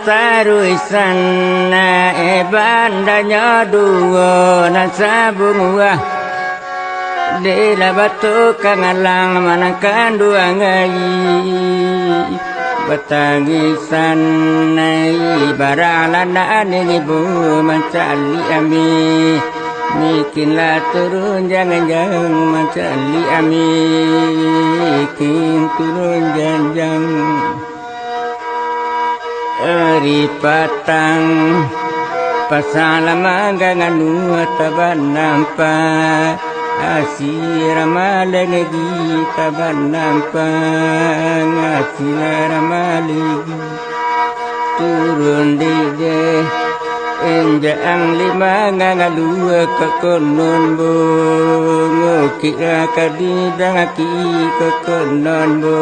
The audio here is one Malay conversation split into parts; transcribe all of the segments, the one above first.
taruisan bandanya dua nasabung wah Dela batu kangalang manangkan dua ngai Batangisan nai baralana ibu mencari ami Mikinlah turun jangan mencari ami Mikin turun jangan Eri patang Pasalama ganganu taban nampak Asirama lagi taban nampak Asirama lagi Turun dije Enjang lima ngangalua kekonon bo Ngukira kadidang aki kekonon bo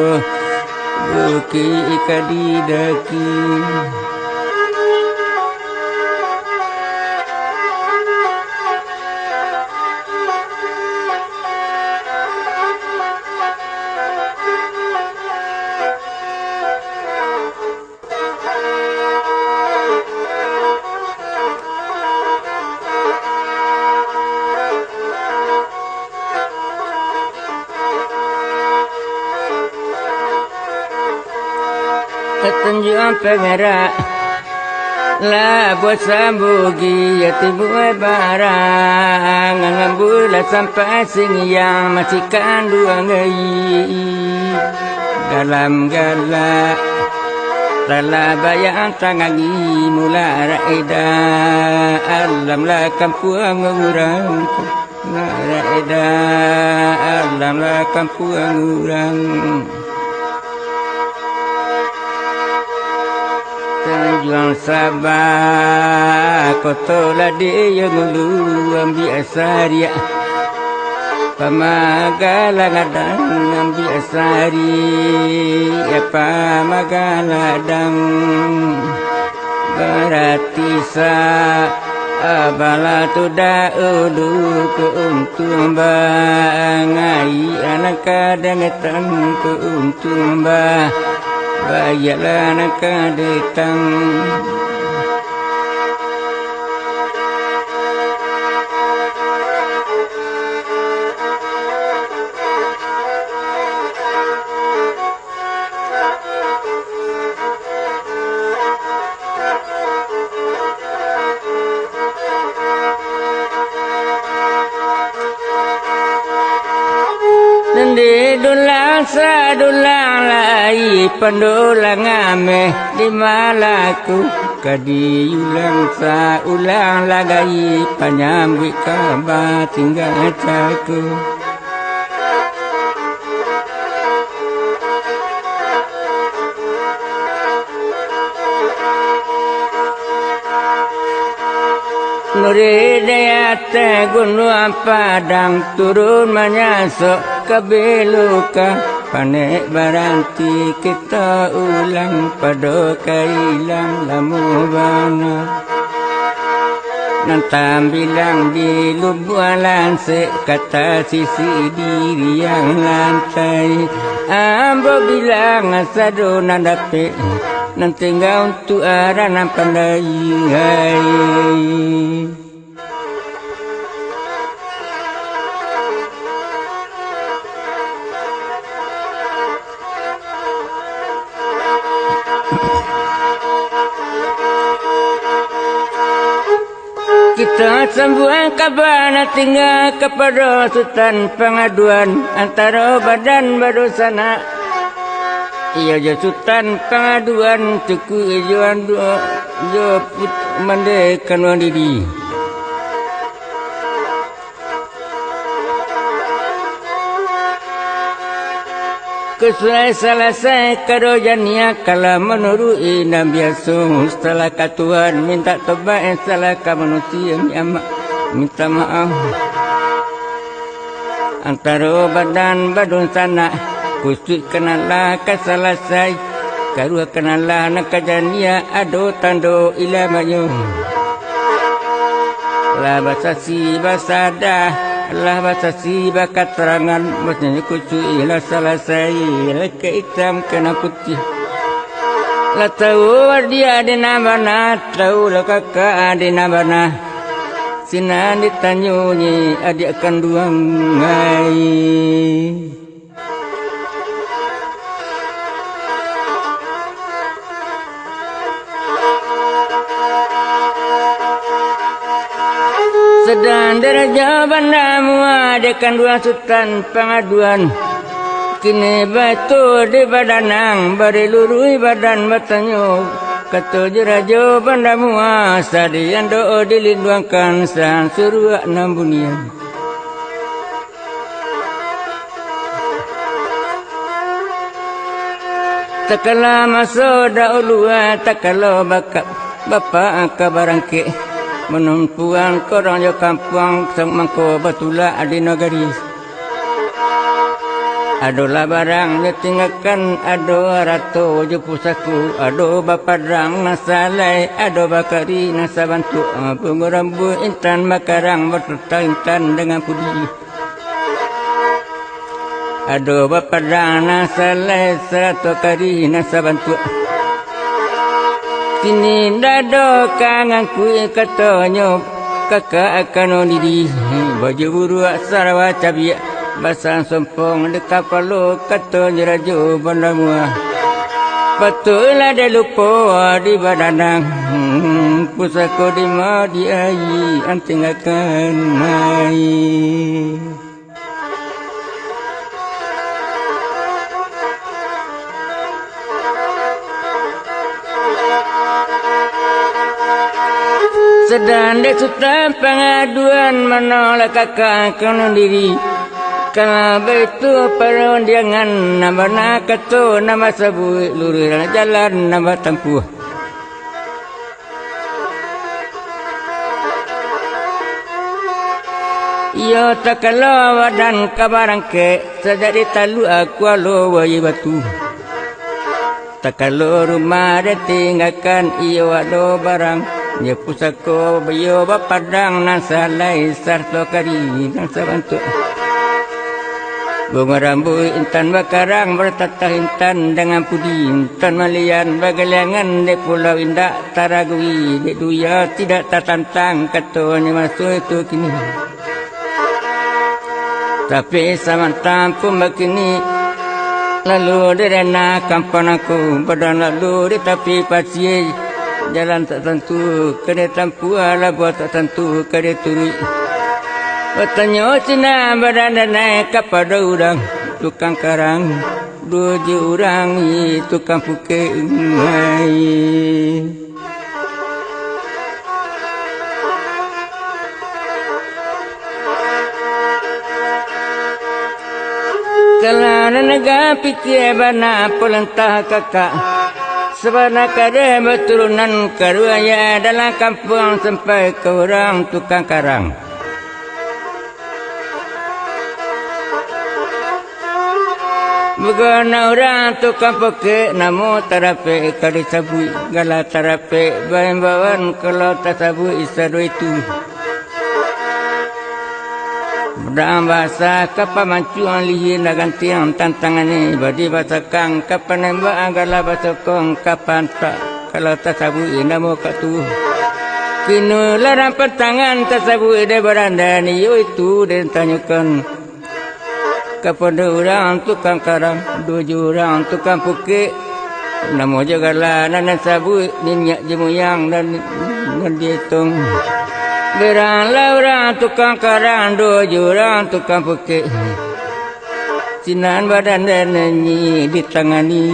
Buki kadidaki Tunjuk pengerak La buat sambugi Yatibu barang Ngambula sampai sini yang masih kandungan Dalam galak Telah bayang tangangi mula raida Alamlah kampung orang Raida Alamlah kampung orang Tujuan sabah Kotolah dia ngulu ambil asari Pamagalang adang ambil asari Pamagaladang Berarti sa Abala tu ulu keuntung bangai Anak kadang keuntung bah Bayarlah nak datang Di dulang sadulang lai pandulang ame di malaku kadi ulang sa ulang lagai panyambik kabar tinggal caku Nuri daya gunung padang turun menyasok kebeluka panek baranti kita ulang pada kailang lamu bana nantam bilang di lubualan se kata sisi diri yang lantai ambo bilang asado nandape nanti ngau untuk arah pandai hai Kita sembuhan kabar tinggal kepada Sultan pengaduan antara badan badusana. Ia je Sultan pengaduan tuku ijuan dua joput mandekan wandidi. Kesuai selesai kerojanya kalau menurut Nabi Yasung setelah katuan minta tobat salah manusia minta maaf antara badan badun sana kusut kenalah keselesai karu kenalah nak kejania ado tando ilamayo la basasi basada Allah bahasa si bakat terangan maksudnya kucu ilah selesai leke hitam kena putih La tahu dia di nabana, tahu la kakak di nabana. Sinan ditanyunyi adik kandung ngai. Sedang deraja bandamu adik kandung sultan pengaduan. Kini batu di badanang, bari lurui badan batanyo. Kata jerajo bandamu sadian doa dilindungkan sang suruh nambunian. Takala masuk daulua, takala bakap bapa kabarangke. Menumpuan korang yo kampung sang mangko batula adi nagari. Adolah barang ditinggalkan, ado rato je pusaku, ado bapadang nasalai, ado bakari nasabantu, pengerambu intan makarang bertaintan dengan pudi. Ado bapadang nasalai, serato kari nasabantu. Kini dado kangen kui katanya, kakak akan diri, baju buruk sarawak cabiak. Basang sompong dekat palu kata jerajo bandamua. Patutlah dia lupa di badanang. Pusako di madi ayi antinggakan ayi. Sedang dek sultan pengaduan menolak kakak kanan diri. Kalau begitu perundangan nama kata nama sabui lurus jalan nama tempuh. Ia tak kalau wadan kabarangke sejadi talu aku alo wayi batu. Tak kalau rumah dia tinggalkan ia wado barang. Dia pusako bayo bapadang nasalai sarto kari nasabantu. Bunga rambu intan bakarang bertatah intan dengan pudi. Intan malian bagalangan di pulau indah taragui. Di duya tidak tertantang katanya masuk itu kini. Tapi samantang pun begini. Lalu di rena kampung aku. Badan lalu di tepi pasir. Jalan tak tentu. Kena tampu ala buat tak tentu. Kena turui. Bertanya cina badan naik kepada orang tukang karang, 2 orang tukang pukul ngai. Kalau negara fikir bana pelentah kakak, sebenarnya kada berturunan karuaya dalam kampung sampai ke orang tukang karang. Bagaimana orang tukang pokek namo tarape kali sabui gala tarape bahan-bahan kalau tak sabui isado itu. Dalam bahasa kapal mancuan lihin gantian tantangan ini badi bahasa kang kapan nembak agala bahasa kong kapan tak kalau tak sabui namo katu. Kini larang pertangan tak sabui de beranda ni yo itu dan tanyakan. Kepada orang tukang karang, 2 orang tukang pukik. Nama jagalah nanan sabut, minyak jemuyang dan dihitung. Beranglah orang tukang karang, 2 orang tukang pukik. Sinan badan dan nyanyi ditangani.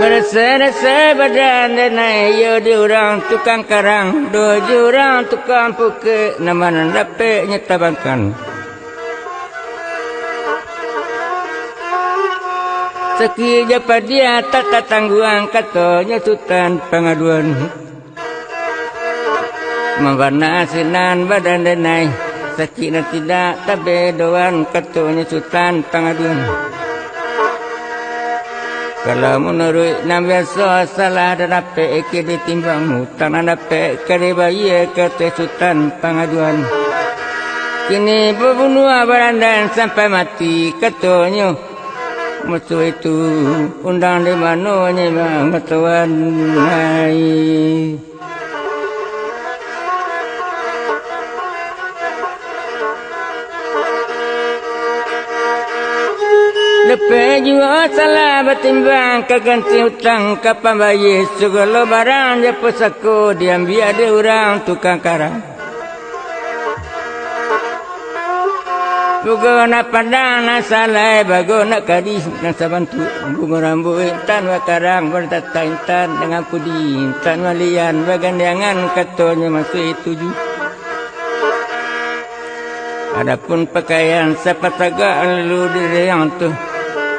Merasa badan dan ayo 2 orang tukang karang, 2 orang tukang pukul, nama dapat nyetabankan. Seki japa dia tak tangguang katanya sultan pengaduan. Membana sinan badan dan naik, seki dan tidak tabe doan katanya sultan pengaduan. Kalau menurut Nabi salah dan dapat ke ditimbang hutang dan dapat ke dibayar ke Sultan pengaduan. Kini berbunuh berandan sampai mati katanya. Musuh itu undang di mananya bang tuan hai. Lepas juga salah bertimbang ke ganti hutang kapan bayar segala barang dia pesako diambil ada orang tukang karang. Bukan nak pandang nak salah bago nak kadis nak sabantu bunga rambut intan wakarang bertata intan dengan pudi intan walian bagandangan katanya masih tuju. Adapun pakaian siapa tagak lalu diri yang tu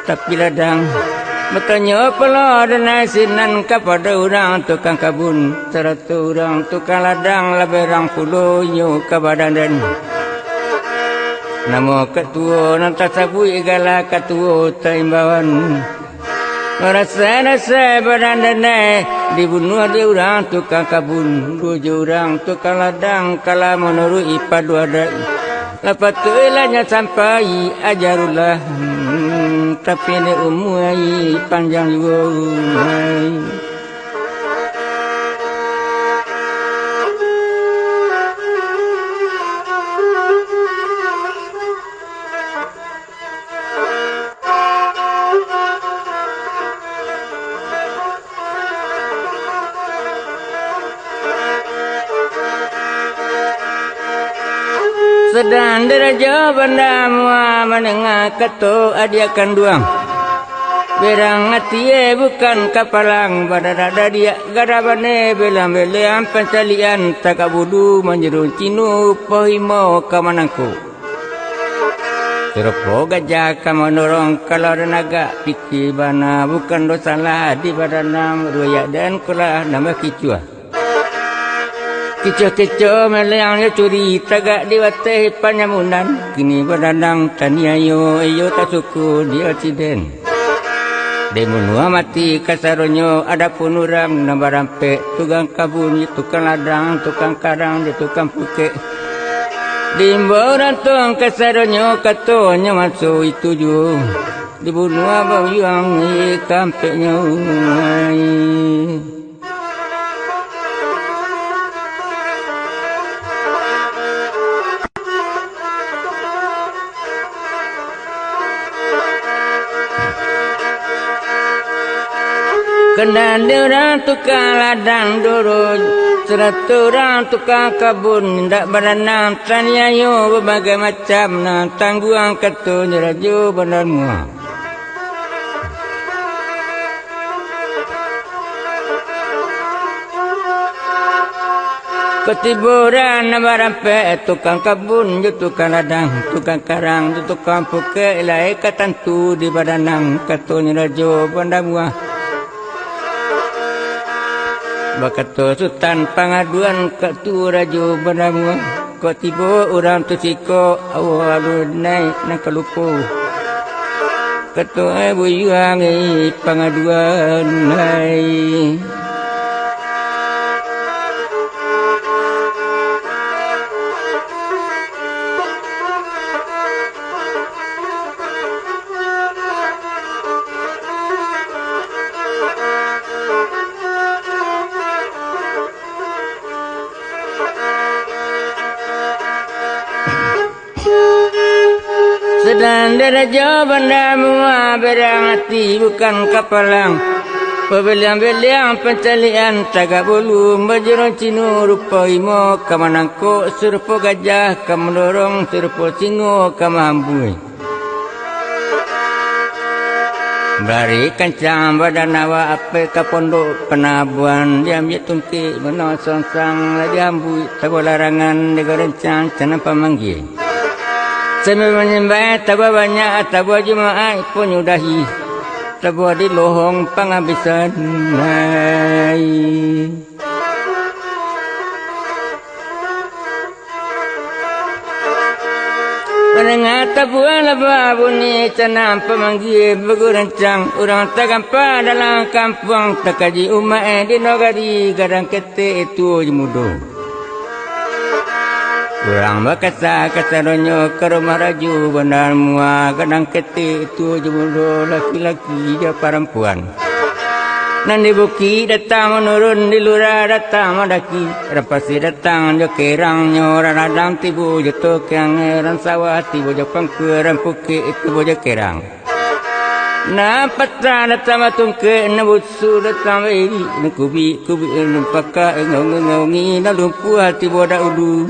tapi ladang bertanya pula dan asinan kepada orang tukang kabun 100 orang tukang ladang lebih orang puluh nyu ke badan dan nama ketua nanti sabui galak ketua taimbawan rasa badan dan dibunuh ada orang tukang kabun 2 orang tukang ladang kalau menurut ipadu ada lepas tu ilahnya sampai ajarullah tapi ini umur panjang juga. Sedang deraja benda mua menengah keto adiakan duang. Berang hati bukan kapalang badada dia garabane belam belam pencalian takabudu menjerun cinu pohimo kamanangku. Teropo gajah kamanorong kalau renaga pikir bana bukan dosa lah di badanam ruyak dan kula nama kicua. Kicau-kicau meleangnya curi tagak diwateh panyamunan. Kini berdandang taniayo iyo tak suku di accident. Demunua mati kasaronyo ada pun orang nambah rampe. Tukang kabun, tukang ladang, tukang karang, tukang pukek. Dimba orang tuang kasaronyo katonyo masuk itu ju. Dibunuh bau yang kampeknya. Kendan orang tukang ladang durut 100 orang tukang kabun ndak berenang taniayo berbagai macam na tangguang katun rajo benar mua. Ketiburan nabarampe tukang kabun ju tukang ladang tukang karang ju tukang puke ilai katantu di badanang katun rajo benar mua. Bakato sultan pengaduan ketua raja bernama kau tiba orang tu siko awal naik nak kelupu ketua ibu yang pengaduan naik. Sedang deraja benda mua berang hati bukan kapalang. Pebelian-belian pencalian tagak bulu berjerong cinu rupa imo kamanangko serupa gajah kamendorong serupa singo kamambui. Bari kancang badan awa apa ke pondok penabuan diambil tungki benar songsang lagi ambui tabu larangan digerencang cana pamanggil. Sambil menyembah tabu banyak tabu jemaah pun yudahi tabu di lohong penghabisan. Dengar tabuan lebah bunyi canam pemanggil bergurancang. Orang tagampa dalam kampung takaji umat di nogari gadang ketik itu jemudo. Orang berkata donyo ke rumah raju benar mua gadang ketik itu jemudo laki-laki dia perempuan. Nanti buki datang menurun di lurah datang madaki. Rapasi datang jo kerang radang tibu jatuh keangeran sawah tibu jo pangkeran puki itu bojo kerang. Na patra datang matungke na busu datang beri na kubi numpaka ngau-ngaungi na lumpuh tibu da udu.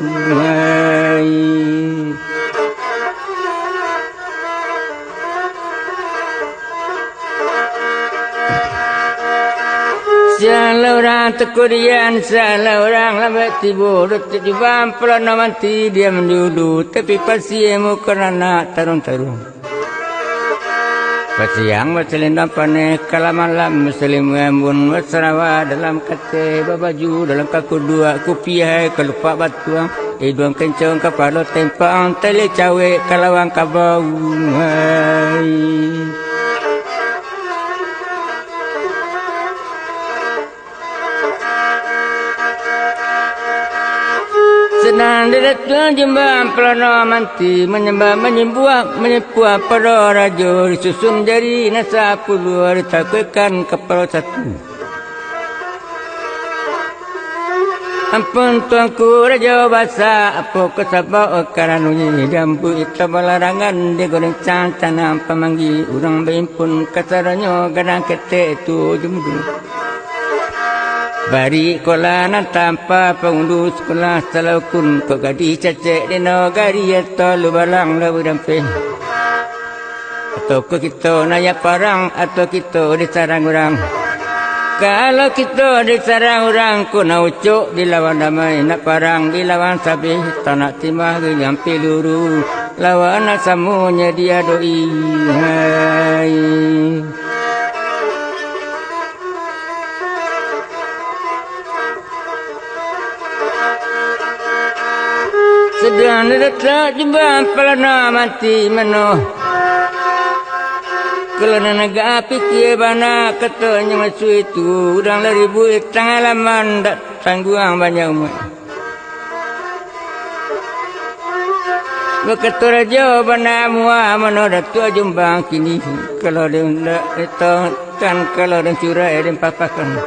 Salah orang tekurian, salah orang lambat tiba. Rute jubam pelana manti dia mendudu. Tapi pasiemu kerana tarung-tarung. Pasiang berselendang panen kala malam muslim ambun wasrawa dalam kate babaju dalam kaku dua kupiah kelupa batuang duang kencong kepala tempang tele cawe kalawang kabau. Senang datang jembang pelana manti menyembuah pada raja disusun jari nasa puluh ditakutkan kepala satu. Ampun tuanku raja bahasa apa kesabak karanunyi jambu hitam larangan di goreng tanam pemanggi urang berimpun kasaranyo gadang ketek itu jemudu. Bari kola nan tanpa pengundu sekolah salakun kau gadi cacek di nogari atau lu balang lu damping. Atau kita nayak parang atau kita disarang orang. Kalau kita disarang orang ku na ucuk dilawan damai nak parang dilawan sabih tak nak timah nyampi luru lawan nak samunya dia doi. Hai. Sedang datang jembang pelana mati mano. Kalau naga pikir bana katanya masuk itu udang lari buit tang alaman dak tangguang banyak umat. Beketu raja bana mua mano datua jembang kini kalau dia ndak itu kan kalau dia curai dia papakan.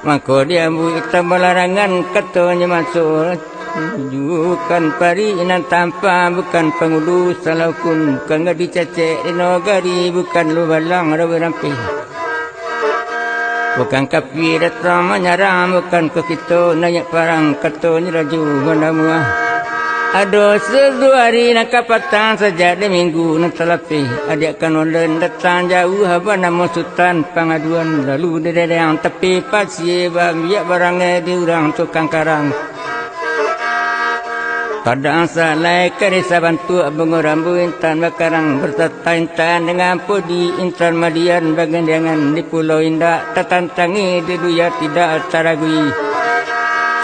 Maka dia buit tambah larangan katanya masuk. Bukan pari nan tanpa bukan pengudu salakun bukan gadi cacek di nogari bukan lu balang rawi rampi bukan kapi datang menyerang bukan ke kita nayak parang katanya raju bandamua ado sedua hari nak kapatan sejak di minggu nak telapi adik kan olen datang jauh haba nama sultan pengaduan lalu dia yang tepi pasi biak barangnya di urang tukang karang. Pada angsa lai kerisa bantu abang rambu intan bakarang bertaintan dengan podi intan madian bagian dengan di Pulau Indah tertantangi di duya tidak taragui.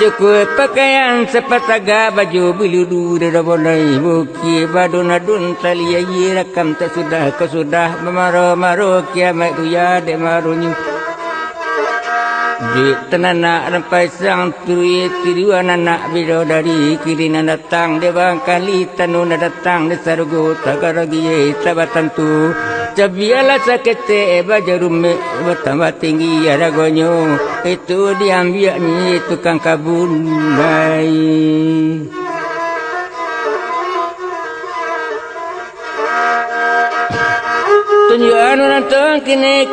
Cukup pakaian sepataga baju biludu di dabonai buki badun-adun taliayi rakam tak sudah kesudah memaro-maro kiamat duya de marunyu. Di tenanak rampai sang tiruan anak bidadari kiri nan datang de bangkali tanun datang de sarugo tagaragi tabatan tu cabiala sakete bajarume bertambah tinggi aragonyo itu diambil ni tukang kabun baik. Tunjuan orang tuan kini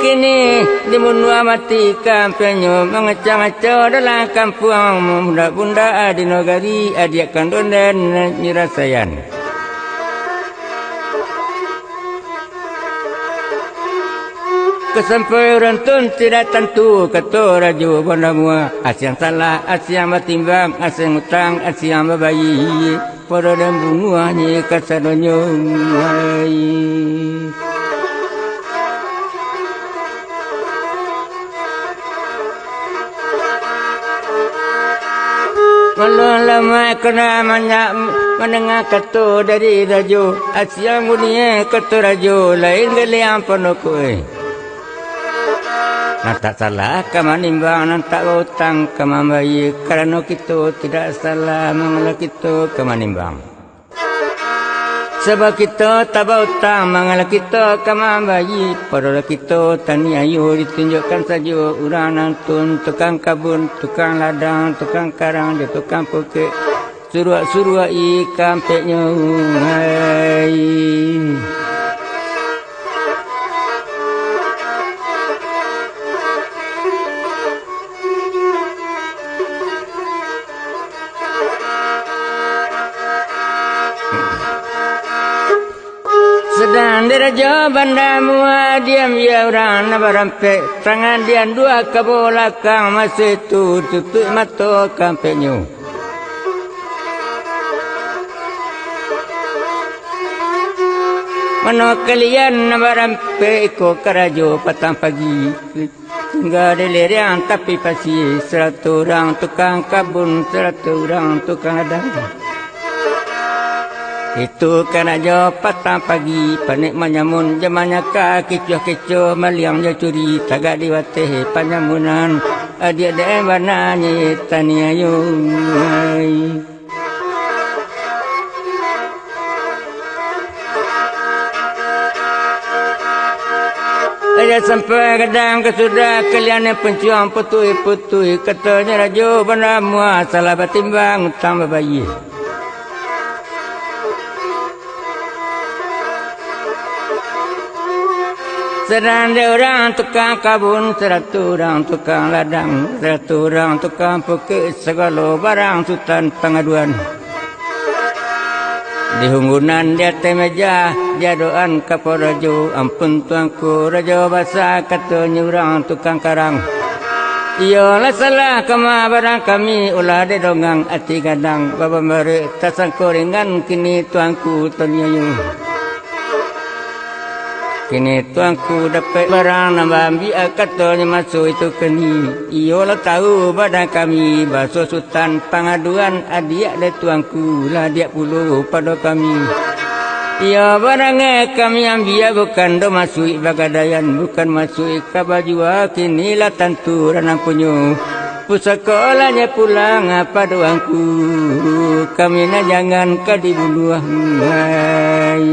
di munua mati kampenyo mengacang-acang dalam kampung bunda-bunda di nogari adik kandung dan nyirasayan. Kesampai orang tuan tidak tentu kata raju bunda mua asyang salah asyang batimbang asyang utang asyang babayi pada dan bunguanya kasadonyo hai. Walau lama kena mendengar kata dari rajo, asyang dunia kata rajo, lain kali yang penuh Nah tak salah kama nimbang, nah tak utang kama bayi, kerana kita tidak salah mengelola kita kama nimbang. Sebab kita tak berhutang, mengalah kita kama bayi. Padahal kita tani ayu ditunjukkan saja. Orang nantun, tukang kabun, tukang ladang, tukang karang, dia tukang pokok. Suruh-suruh ikan peknya. Hai. Sedang diraja bandar mua diam ya orang nak berampe tangan dia dua ke belakang masih tutup mata kampenya. Mana kalian nak berampe ikut kerajo petang pagi hingga delirian tapi pasti 100 orang tukang kabun 100 orang tukang ladang. Itu kan aja petang pagi panik manyamun jamannya ka kecoh-kecoh maliang je curi tagak diwatih panyamunan adik dek bananya tani ayu. Aja sampai kadang kesudah kalian pencuang putui-putui katanya rajo benar mua salah batimbang utang bayi. Sedang orang tukang kabun, 100 orang tukang ladang, 100 orang tukang pokok, segala barang sultan pengaduan. Di hunggunan di atas meja, dia doan kepada rajo, ampun tuanku, rajo basah katanya orang tukang karang. Iyalah salah kama barang kami, ulah de dongang hati gadang, bapa merek tak sangko ringan kini tuanku tanyayu. Kini tuanku dapat barang nambah ambil katanya masuk itu keni. Iyalah tahu badan kami basuh sultan pengaduan adik dan tuanku lah dia puluh pada kami. Ia barangnya kami ambil bukan do masuk bagadayan bukan masuk ke baju kini lah tentu ranang punyo. Pusakolahnya pulang apa doangku kami nak jangan ke dibunuh. Hai.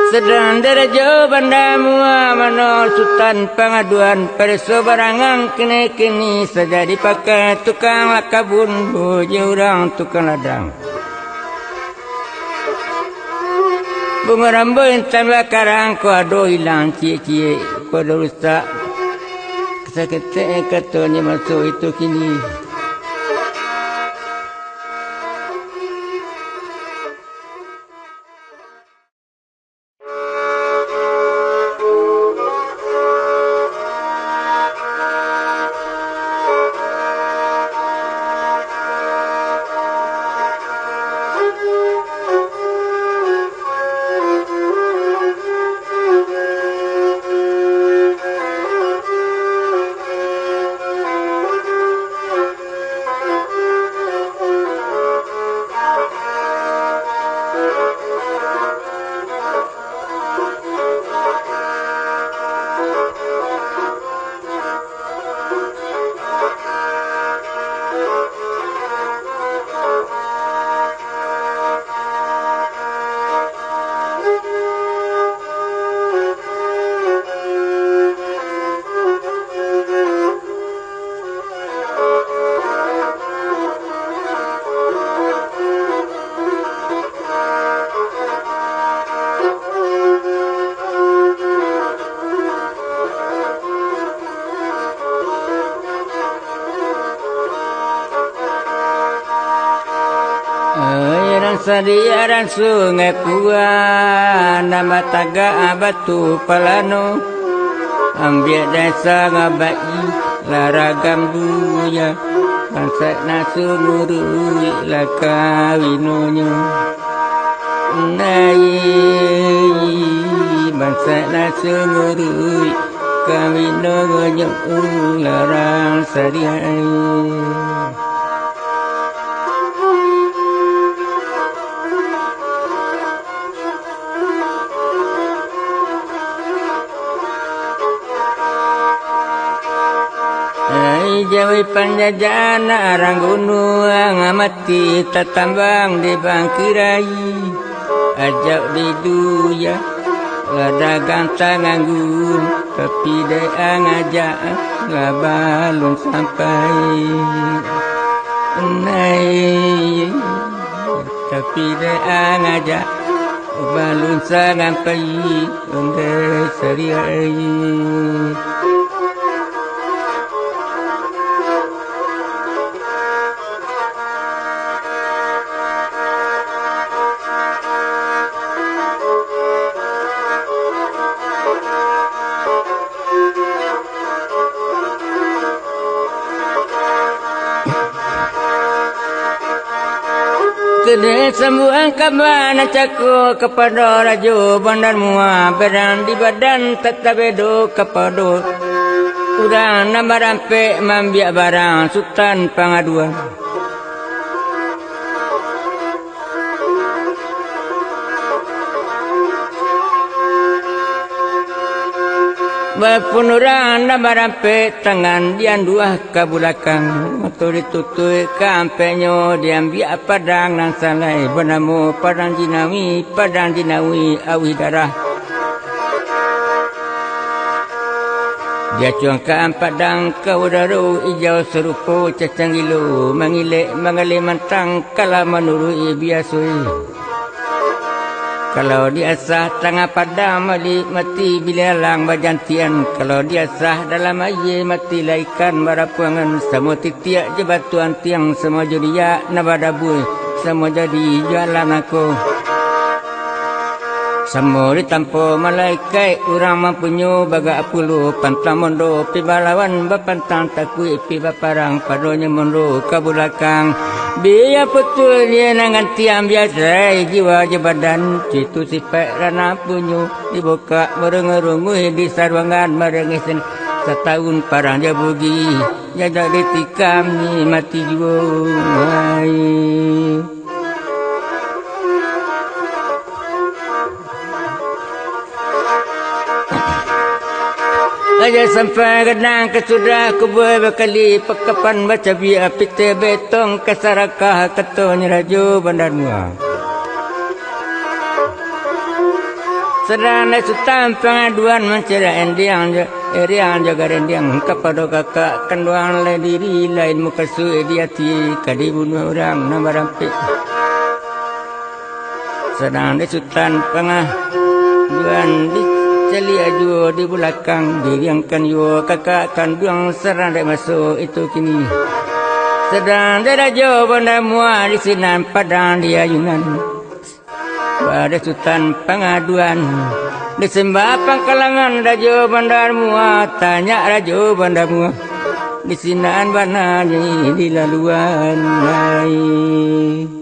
Sedang deraja bandar mua mana sultan pengaduan perso barangan kini saja dipakai tukang lakabun boja orang tukang ladang. Bunga rambut tanpa karang ko ado hilang cie-cie ko ado rusak. Kesak-kesak katanya masuk itu kini. Sadiaran sungai Puan nama taga batu palano ambil desa ngabai laragam duya bangsa nasu ngurui lakawinonyo nai bangsa nasu ngurui kawinonyo larang sariai Jawi panjajana arang gunung amati tatambang di bangkirai ajak di duya dagang nganggur tapi dia ngajak balun sampai naik tapi dia ngajak balun sampai untuk seriai Kede sembuhan kabana cako kepada rajo bandar mua berang di badan tetap bedo kepada urang nama rampe mambiak barang sultan pengaduan Walaupun orang nak merampe tangan dia dua ke belakang motor ditutui kampenya dia ambil padang nang salai bernama padang jinawi awi darah dia cuangkan padang ke udara hijau serupa cacang gilo mengalir mantang kala menurui biasa kalau dia sah tengah padang mati bila lang bajantian kalau dia sah dalam air mati laikan barapuangan semua titiak je batuan tiang semua jadi nabadabu semua jadi jalan aku semua ditampo malaikat orang mampunya baga apulu pantang mondo pi balawan bapantang takui pi baparang padonya mondo ke belakang biar betul dia nangan tiang biasa jiwa je badan citu sifat rana punyu dibuka merengerunguh di sarwangan merengesin setahun parang je bugi jaga ditikam ni mati jiwa aja sampai kadang kesudah kubuai berkali pekapan baca biar pita betong kesarakah ketuanya rajo bandar mua sedang sultan pengaduan mencerah endiang jaga rendiang kepada kakak kanduang lain diri lain muka suai diati kadibunuh orang nama rampik sedang sultan pengaduan di Cali ajo di belakang diriangkan yo kakak kandung serang dek masuk itu kini sedang derajo bandar mua di sinan padang di ayunan pada sultan pengaduan disembah pangkalangan rajo bandar mua tanya rajo bandar mua di sinan bana di laluan lain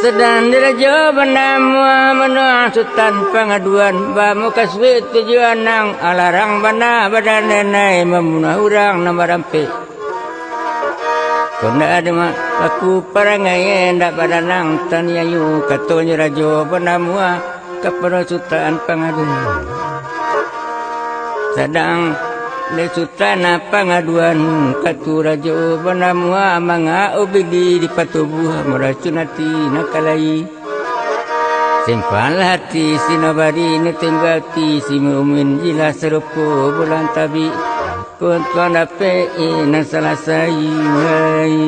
sedang diraja bandar mua menua sultan pengaduan bamu kasih tujuan nang alarang bana badan nenai memunah urang nama rampe kena ada mak aku parangai ndak badan nang taniayu katonya raja bandar mua kepada sultan pengaduan sedang le sultan pengaduan katu raja bandar mua manga obidi di patubuh meracun hati nakalai simpanlah hati si nabari netenggati si mu'min jila serupa bulan tabi kuntuan dape ina salah sayai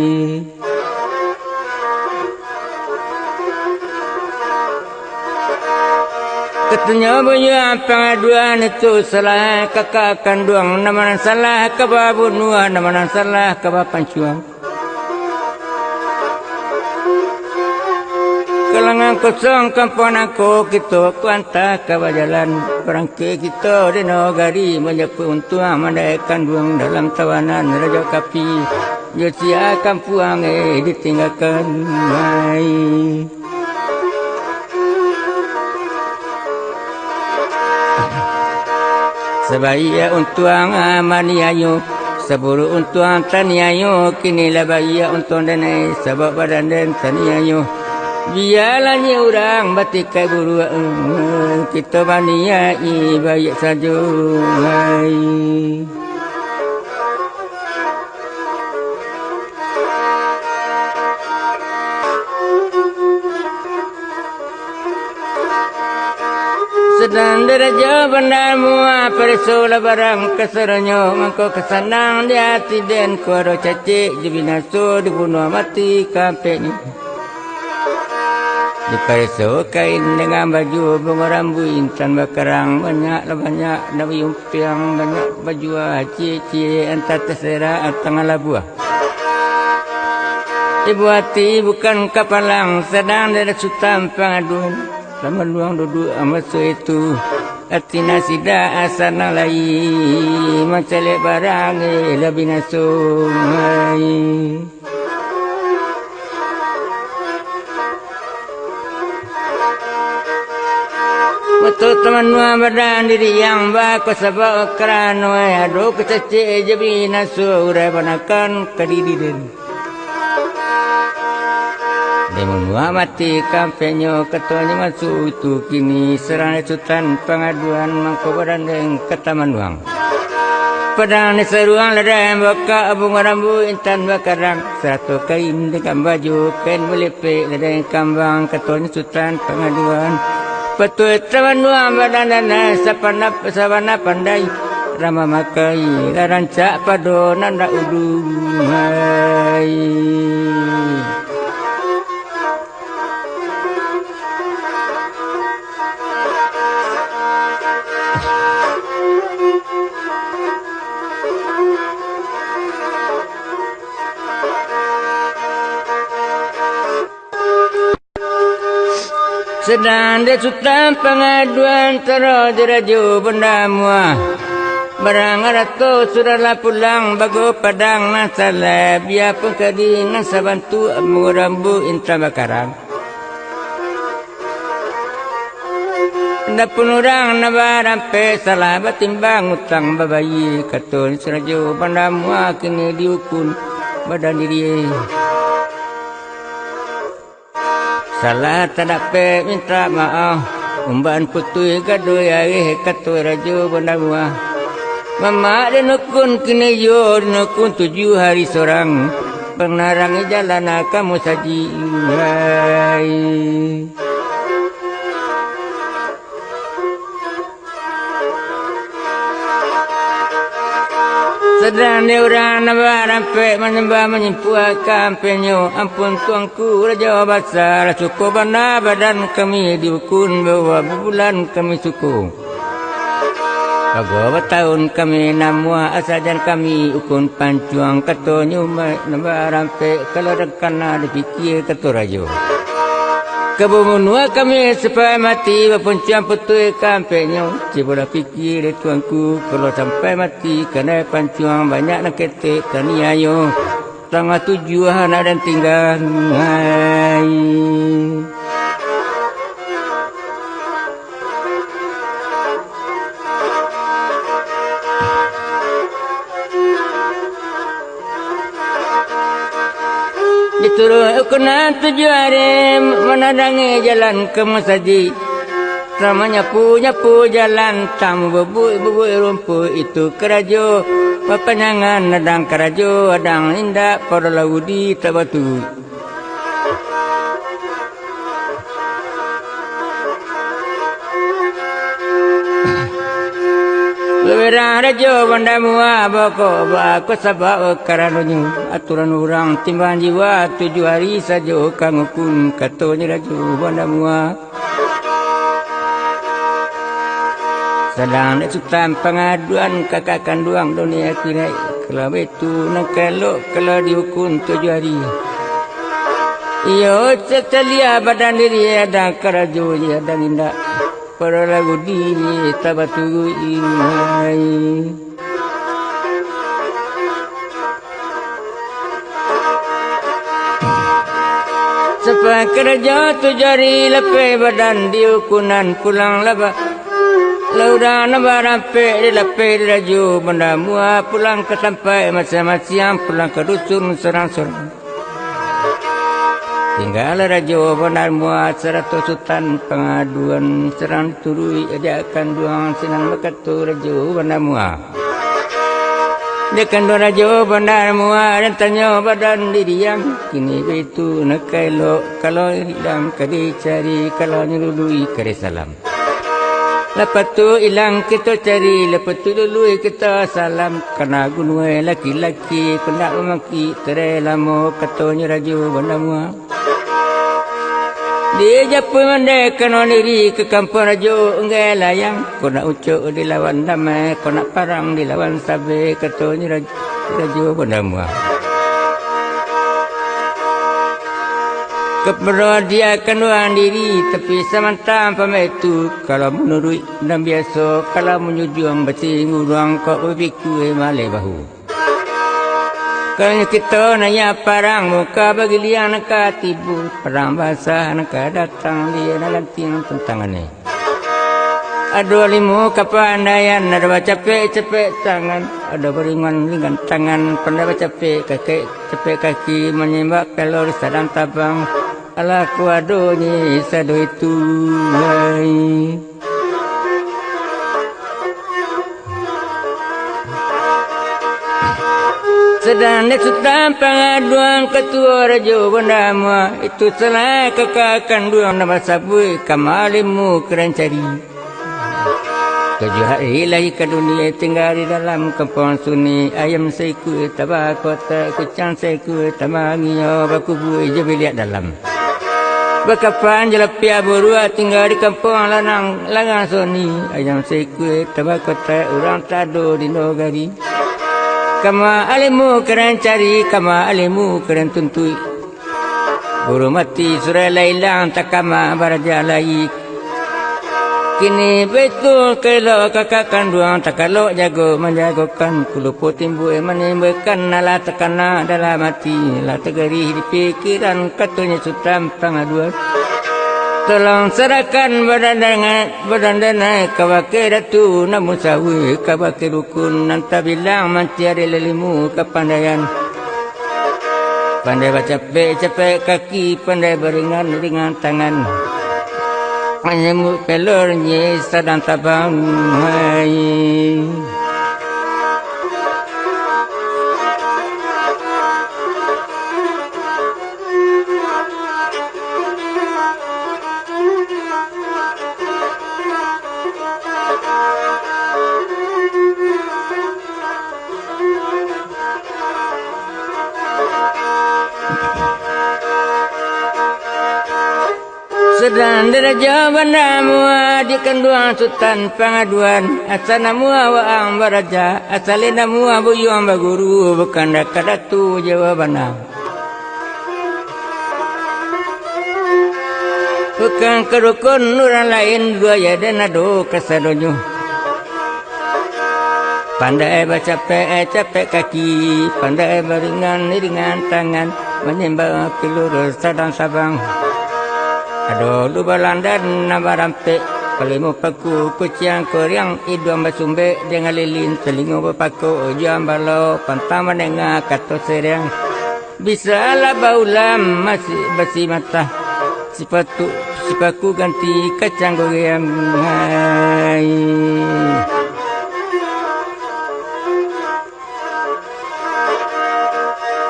Katanya punya pengaduan itu salah kakak kandung nama salah kebabunuan nama salah kebapancuan kalangan kosong kampung aku kita kuantah kawajalan perangke kita di nagari menyepu untuang mandaikan buang dalam tawanan raja kapi Yosia kampung ditinggalkan mai sebaya untuang amaniayo seburu untuang taniayo kini labaya untuang danai sebab badan dan taniayo biarlah orang batikai buru kita maniai baik saja sedang deraja bandamu perisola barang keseronyo mangko kesanang di hati den kuaro cacik jebinaso dibunuh mati kampenya di periso kain dengan baju bunga rambu intan bakarang banyak nabi umpiang banyak baju cie antar terserah tengah labuah ibu hati bukan kapalang sedang dari sutam pengaduan lama luang duduk amat itu atina sida asana lai macale barang lebih nasumai betul teman nuah badan diri yang bako sabak kerana aduh kecacik jebi nasu urai banakan kadidirin Demunua mati kampenyo ketuanya masuk itu kini serang sutan pengaduan mangko badan deng ketaman wang. Padang seruang ladang baka bunga rambu intan bakarang 100 kain dengan baju kain melepe ladang kambang ketuanya sutan pengaduan. Betul teman wang badan dana sabana pandai rama makai rancak pado nanda udu hai. Sedang dia sutan pengaduan terus diraju benda muah. Barang arato sudahlah pulang bago padang nasalah biar pengkadi nasabantu murambu intan bakarang. Nda pun orang nabarampe salah batimbang utang babayi katon seraju benda muah kini diukun badan diri. Salah tak dapat minta maaf umban putui gaduh air katua raja benda muah mama dia nukun kini yo nukun 7 hari seorang pengarang jalan kamu saji hai. Sedang dia orang nabarampe menyembah menyempuh kampenyo ampun tuanku raja basar suku bana badan kami diukun bawa bulan kami suku bago tahun kami namua asajan kami ukun pancuang katonyo nabarampe kalau dekana dipikir katu rajo kebumunua kami supaya mati walaupun campur tu kampenyo cibola pikir tuanku kalau sampai mati kena pancuang banyak nak ketek taniayo tengah tujuan dan tinggal hai. Dituruh ukunan 7 hari menadangi jalan ke masjid. Sama nyapu jalan tamu bubui rumput itu kerajo. Papanyangan nadang kerajo adang indak pada laudi tabatu. Berang rajo benda muah bako sabak karanonyo aturan orang timbang jiwa 7 hari saja kang ukun katanya rajo benda muah sedang sutan pengaduan kakak kanduang dunia akhirat kalau itu nak kalau dihukum 7 hari Iyo setalia badan diri ada karajo ada ninda para lagu diri tabatu ini. Sampai kerja tu jari lepe badan diukunan pulang laba. Laudah nabarampe di lepe di raju benda mua pulang ke sampai macam-macam pulang ke dusun serang-serang. Tinggal raju benar mua 100 sultan pengaduan serang turui dia akan duang senang berkatu raju benar mua. Dia kandung raja bandar mua dan tanya badan diri yang kini begitu nak kalau hilang kadi cari kalau nyelului kari salam. Lepas tu hilang kita cari lepas tu lului kita salam kena gunung laki-laki kena memaki terai lama katanya raja bandar mua. Dia japa mandai kena diri ke kampung raja enggai layang. Kau nak ucuk dilawan damai, kau nak parang dilawan sabai, katanya raja bandar mua. Keperluan dia kenuan diri, tapi semantam pamai itu. Kalau menurut dan biasa, kalau menyujuang basi ngurang kau berbiku malai bahu. Kalau kita nanya parang muka bagi liang nak tibu parang basah nak datang dia nak lantiang tentang ini. Ada limu kepandaian ada baca cepet tangan ada beringan tangan pandai baca kaki cepet kaki menyembah pelor sedang tabang ala kuadonya sadu itu. Sedang sultan pengaduan ketua raja bandar mua itu salah kekakan dua nama sabui kamalimu keren cari. 7 hari lagi ke dunia tinggal di dalam kampung sunyi ayam saiku tabak kota kucang saiku tamangi baku bui je biliak dalam. Bakapan jelapia berua tinggal di kampung lanang sunyi ayam saiku tabak kota orang tado di nogari. Kama alimu keren cari, kama alimu keren tuntui. Buru mati surah lailang tak kama baraja laik. Kini betul kalau kakak kanduang tak kalau jago menjagokan kulupu timbu menimbakan nala tekana dalam hati la tegari di pikiran katanya sutam pengaduan. Tolong serahkan badan dana kawake datu namun sawi kawake rukun nanti bilang mencari lelimu kepandaian. Pandai baca capek kaki, pandai beringan tangan. Menyemut pelornya sedang tabang hai. Sedang deraja bandar mua di kanduang sultan pengaduan asal namua waang baraja asal namua buyuang baguru bukan kadatu jawabana bukan kerukun orang lain dua ya dan ado kesadonyo pandai baca capek kaki pandai beringan tangan menyembah peluru sedang sabang. Aduh lubalan dan nabarampe kalimu paku kuciang koryang idua basumbe dengan lilin telingo berpaku ujang balo pantang menengah kato serang bisa lah baulam masih basi mata sipaku ganti kacang goreng hai.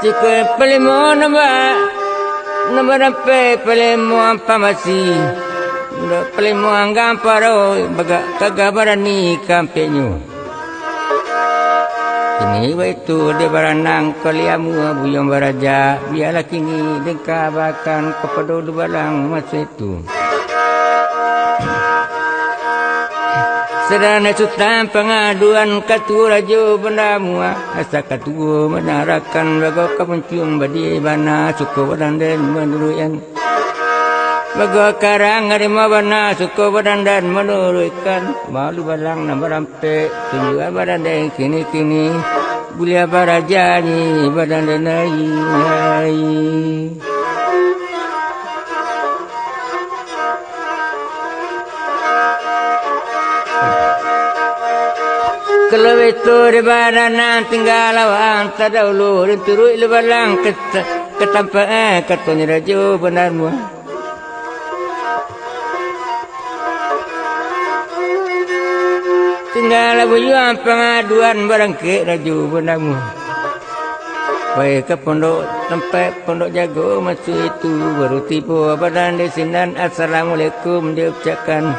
Jika pelimo Nombor apa pelemu apa masih pelemu anggam paro baga kagabarani kampenyu ini itu de baranang kaliamu buyong baraja biarlah kini dengkabakan kepada dubalang masa itu Sedana sultan pengaduan katu rajo benda mua asa katu menarakan bago kapuncung badi bana suku badan menuruyan bago karang arima bana suku badan dan menuruikan malu balang na barampe tunjuan badan dan kini bulia barajani badan dan nai kalau itu di badan tinggal awang tadahulu turut lebalang ketampak katanya rajo benar mua tinggal buyuan pengaduan barang ke rajo benar mua baik ke pondok tempat pondok jago masuk itu baru tipu badan di sinan assalamualaikum dia ucapkan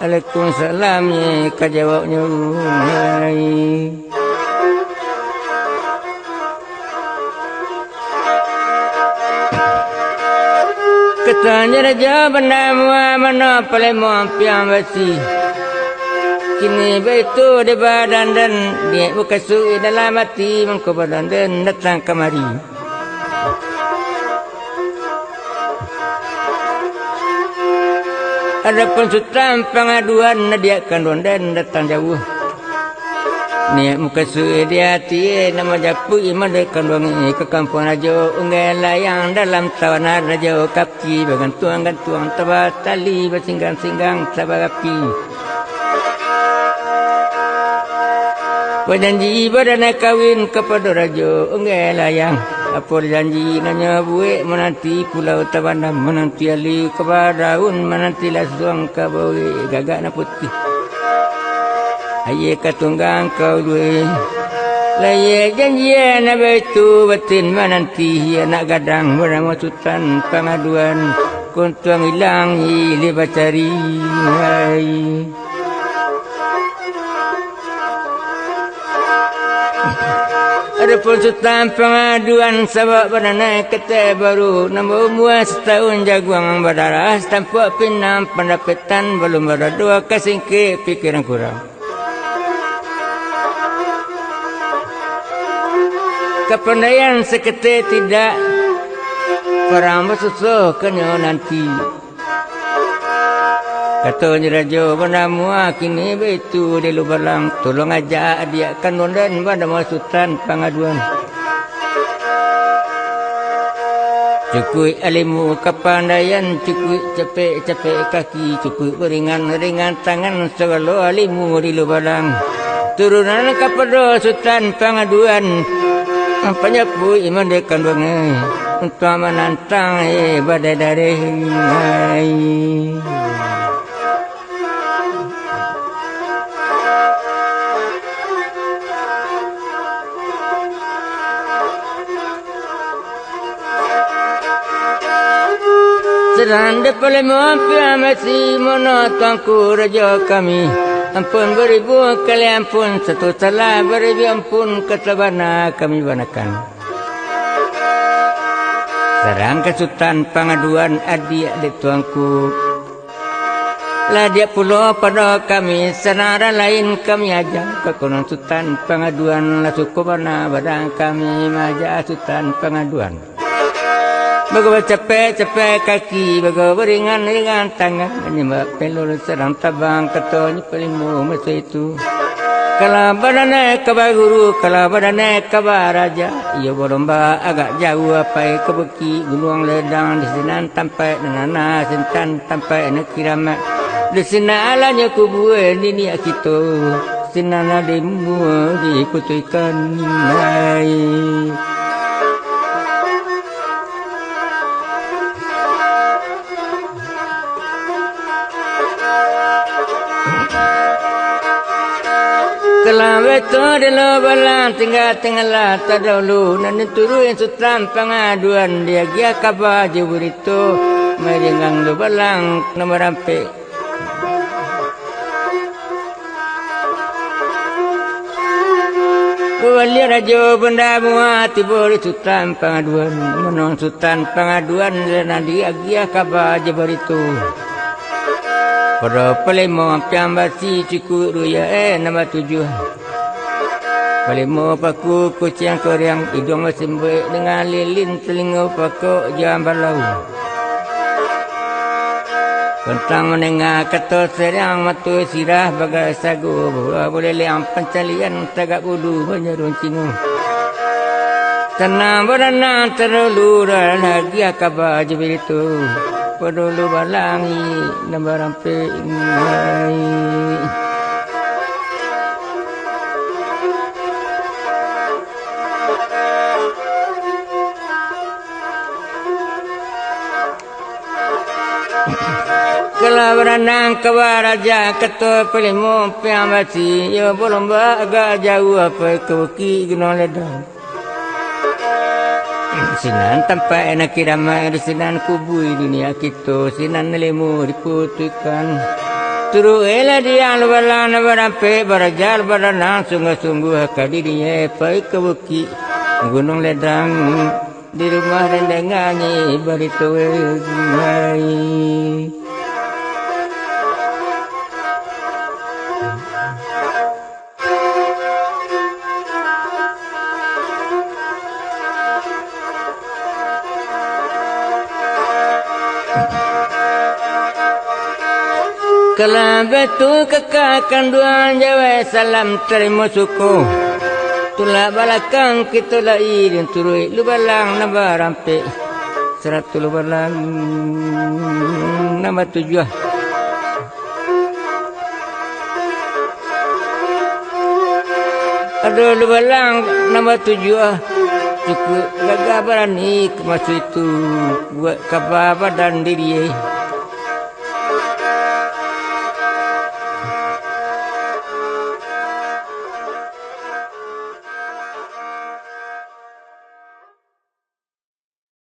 Waalaikumsalam ya kajawabnya katanya raja benda mua mana paling muampiang basi kini begitu di badan dan dia berkasui dalam hati mengko badan dan datang kemari ada konsultan pengaduan dia kandung dan datang jauh ni muka suai di hati nama japu iman dia kandung ke kampung rajo unggal yang dalam tawanan rajo kapki bergantung tabat tali bersinggang-singgang sabar api berjanji badan kawin kepada rajo unggal yang apa janji nanya buik menanti pulau tabanam menanti ali kebadaun menanti lasuang kabawi gagak na putih aye katunggang kau dua laye janji na betu batin menanti anak gadang bernama sultan pengaduan kuntuang hilang ili bacari hai ada pun sultan pengaduan sabak banana kata baru nombor mua setahun jaguang berdarah tanpa pinam pendapatan belum ada dua kasingke pikiran kurang kepandaian sekete tidak perang bersusuh kena nanti katanya raja benda mua kini begitu di lubalang tolong ajak dia kanun dan pada sultan pengaduan cukui alimu kepandaian cukui capek kaki cukui beringan tangan segala alimu di lubalang turunan kepada sultan pengaduan penyapu iman dia kandung untuk menantang badai dari sedang depan mampir masih menotongku raja kami ampun beribu kali ampun satu salah beribu ampun ketabana kami banakan serang ke sultan pengaduan adik tuanku lah dia pulau pada kami senara lain kami ajak ke konon sultan pengaduan lah suku bana badang kami majak sultan pengaduan bagaimana capek kaki, bagaimana beringan tangan, menyimak pelur serang tabang katanya pelimu masa itu. Kalau badannya kabar guru, kalau badannya kabar raja, ia berlomba agak jauh apa ke beki gunung ledang di sini sampai nana sentan sampai nak kiramat. Di sini alanya kubur ini kita, sini ada demu diikuti naik. Kalau betul di balang tinggal tak dahulu nanti turun sultan pengaduan dia gia kabar jebur itu meringang lo balang nama rampe. Wali raja benda mua tiba di sultan pengaduan menang sultan pengaduan dan dia gia kabar jebur itu. Pada pelemo piambasi cukup ruya nama 7. Pelemo paku kucing koreang hidung sembek dengan lilin telinga pakok jam balau. Kentang menengah kata serang matu sirah bagai sagu boleh liang pencalian tagak bulu menyerun cinu. Tenang berenang terlalu lagi kabar jebir itu. Pedulu balangi nampak rampe ingai. Kalau berenang ke raja ketua pelimo piambasi, ya belum agak jauh apa ke bukit gunung ledang. Sinan tampak enak ramai di sinan kubui dunia kita, sinan lemu diputukan. Turu ela dia lualan berampe berajar berenang sungguh-sungguh kadirinya pai ke bukit gunung ledang di rumah rendengangi barito hai. Kalau betul kekakan dua Jawa salam terima suku. Tulak balakang kita lain turui lu balang nama rampe. 100 lu balang nama 7. Ada lu balang nama 7. Cukup gagah berani masuk itu buat kabar badan diri.